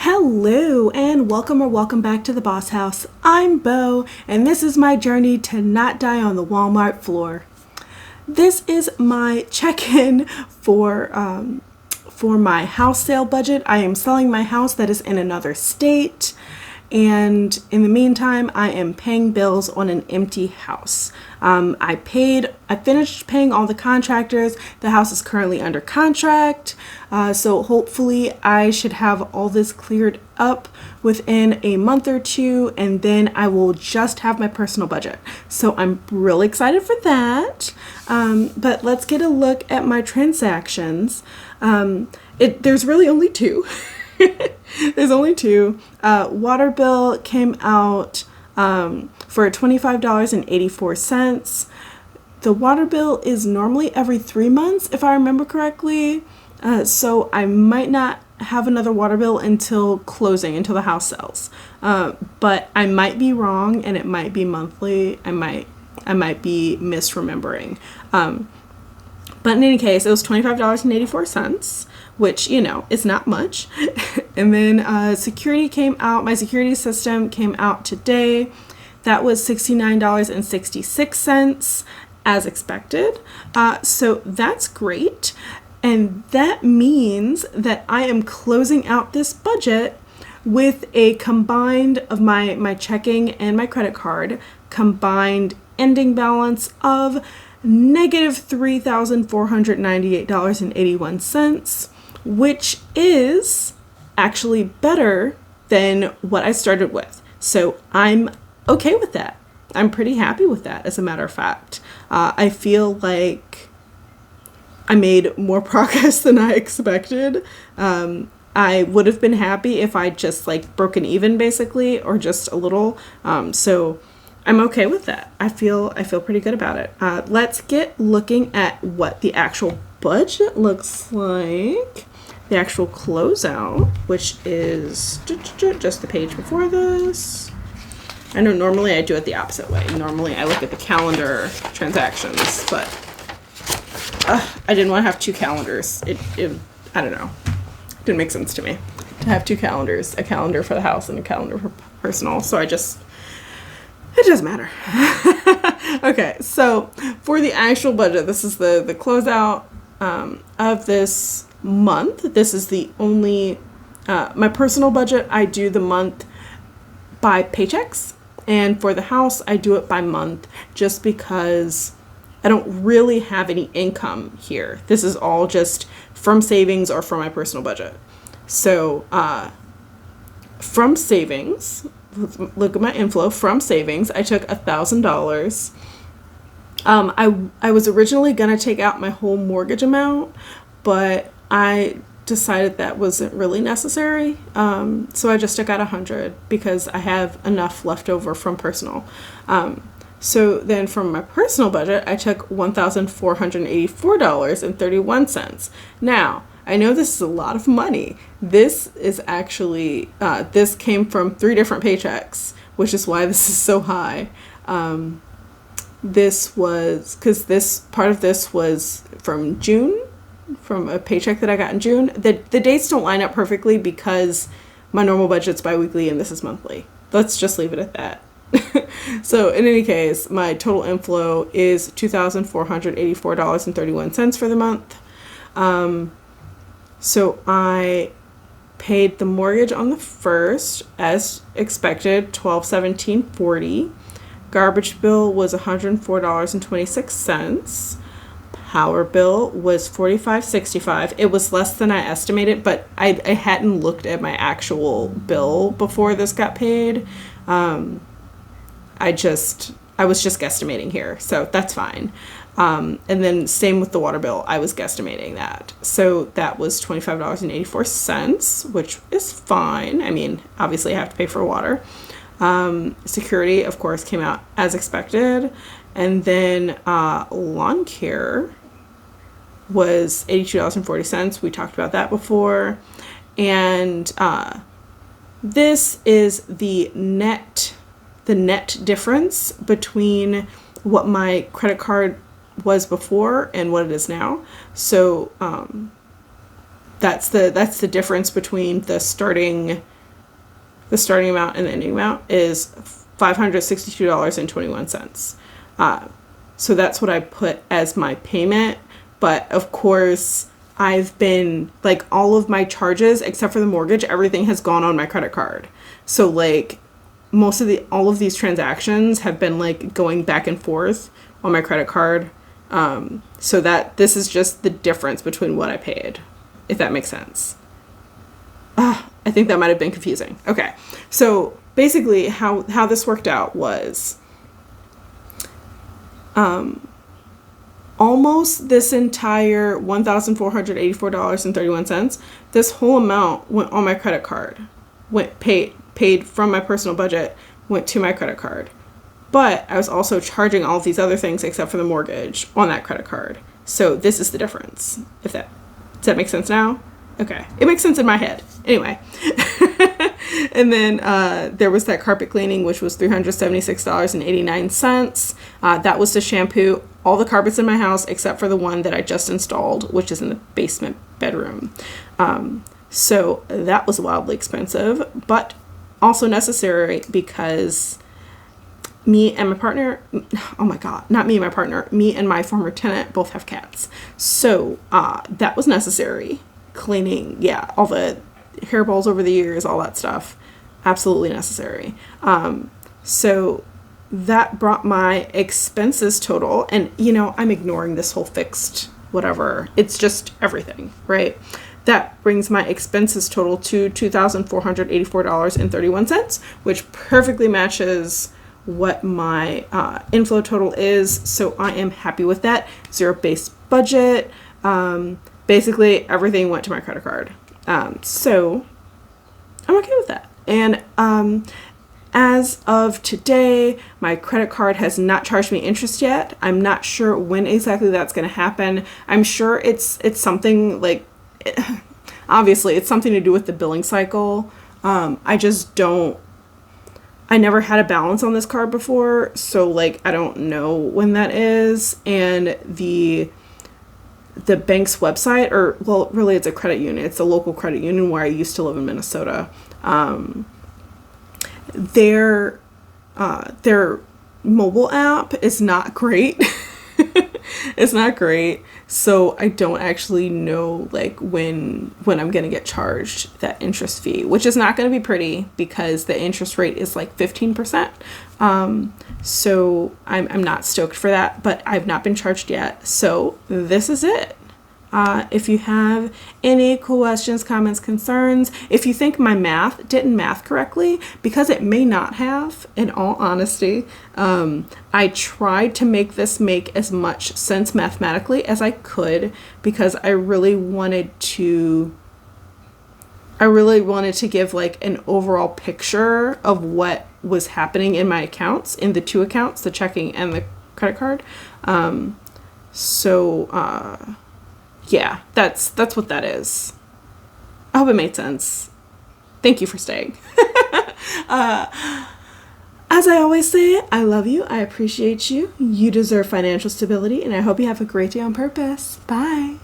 Hello and welcome or welcome back to the Boss House. I'm Bo and this is my journey to not die on the Walmart floor. This is my check-in for my house sale budget. I am selling my house that is in another state, and in the meantime I am paying bills on an empty house. I finished paying all the contractors. The house is currently under contract, so hopefully I should have all this cleared up within a month or two, and then I will just have my personal budget. So I'm really excited for that. But let's get a look at my transactions. There's really only two. There's only two. Water bill came out for $25.84. The water bill is normally every 3 months, if I remember correctly. So I might not have another water bill until closing, until the house sells. But I might be wrong, and it might be monthly. I might be misremembering. But in any case, it was $25.84, which, is not much. And then security came out. My security system came out today. That was $69.66 as expected. So that's great. And that means that I am closing out this budget with a combined of my checking and my credit card combined ending balance of negative $3,498.81, which is actually better than what I started with. So I'm okay with that. I'm pretty happy with that, as a matter of fact. I feel like I made more progress than I expected. I would have been happy if I just broken even, basically, or just a little. So I'm okay with that. I feel pretty good about it. Let's get looking at what the actual budget looks like. The actual closeout, which is just the page before this. I know normally I do it the opposite way. Normally I look at the calendar transactions, but I didn't want to have two calendars. I don't know. It didn't make sense to me to have two calendars, a calendar for the house and a calendar for personal. So it doesn't matter. Okay, so for the actual budget, this is the closeout of this month. This is the only, my personal budget, I do the month by paychecks. And for the house, I do it by month just because I don't really have any income here. This is all just from savings or from my personal budget. So from savings, look at my inflow. From savings, I took $1,000. I was originally going to take out my whole mortgage amount, but I decided that wasn't really necessary. So I just took out $100 because I have enough left over from personal. So then from my personal budget, I took $1,484.31. Now, I know this is a lot of money. This is actually, this came from 3 different paychecks, which is why this is so high. This was, because this part of this was from June, from a paycheck that I got in June. The dates don't line up perfectly because my normal budget's biweekly and this is monthly. Let's just leave it at that. So in any case, my total inflow is $2,484.31 for the month. So I paid the mortgage on the 1st, as expected, $1,217.40. Garbage bill was $104.26. Power bill was $45.65. It was less than I estimated, but I hadn't looked at my actual bill before this got paid. I was just guesstimating here, so that's fine. And then same with the water bill. I was guesstimating that. So that was $25.84, which is fine. I mean, obviously I have to pay for water. Security, of course, came out as expected. And then lawn care was $82.40. We talked about that before. And this is the net difference between what my credit card was before and what it is now. So that's the difference between the starting the starting amount and the ending amount is $562.21. So that's what I put as my payment. But of course, I've been like all of my charges except for the mortgage, everything has gone on my credit card. So like all of these transactions have been like going back and forth on my credit card. So that this is just the difference between what I paid, if that makes sense. I think that might have been confusing. Okay. So basically how this worked out was, almost this entire $1,484.31, this whole amount went on my credit card, paid from my personal budget, went to my credit card. But I was also charging all of these other things except for the mortgage on that credit card. So this is the difference. Does that make sense now? Okay. It makes sense in my head. Anyway. And then there was that carpet cleaning, which was $376.89. That was to shampoo all the carpets in my house except for the one that I just installed, which is in the basement bedroom. So that was wildly expensive, but also necessary because me and my partner, oh my God, not me and my partner, me and my former tenant both have cats. So that was necessary. Cleaning, yeah, all the hairballs over the years, all that stuff, absolutely necessary. So that brought my expenses total, and I'm ignoring this whole fixed whatever, it's just everything, right? That brings my expenses total to $2,484.31, which perfectly matches what my inflow total is. So I am happy with that. Zero-based budget. Basically everything went to my credit card. So I'm okay with that. And as of today, my credit card has not charged me interest yet. I'm not sure when exactly that's going to happen. I'm sure it's something like, obviously it's something to do with the billing cycle. I never had a balance on this card before, so like I don't know when that is. And the bank's website, or well, really it's a credit union. It's a local credit union where I used to live in Minnesota. Their mobile app is not great. It's not great. So I don't actually know like when I'm going to get charged that interest fee, which is not going to be pretty because the interest rate is like 15%. So I'm not stoked for that, but I've not been charged yet. So this is it. If you have any questions, comments, concerns, if you think my math didn't math correctly, because it may not have, in all honesty, I tried to make this make as much sense mathematically as I could because I really wanted to give like an overall picture of what was happening in my accounts, in the two accounts, the checking and the credit card. Yeah, that's what that is. I hope it made sense. Thank you for staying. As I always say, I love you. I appreciate you. You deserve financial stability, and I hope you have a great day on purpose. Bye.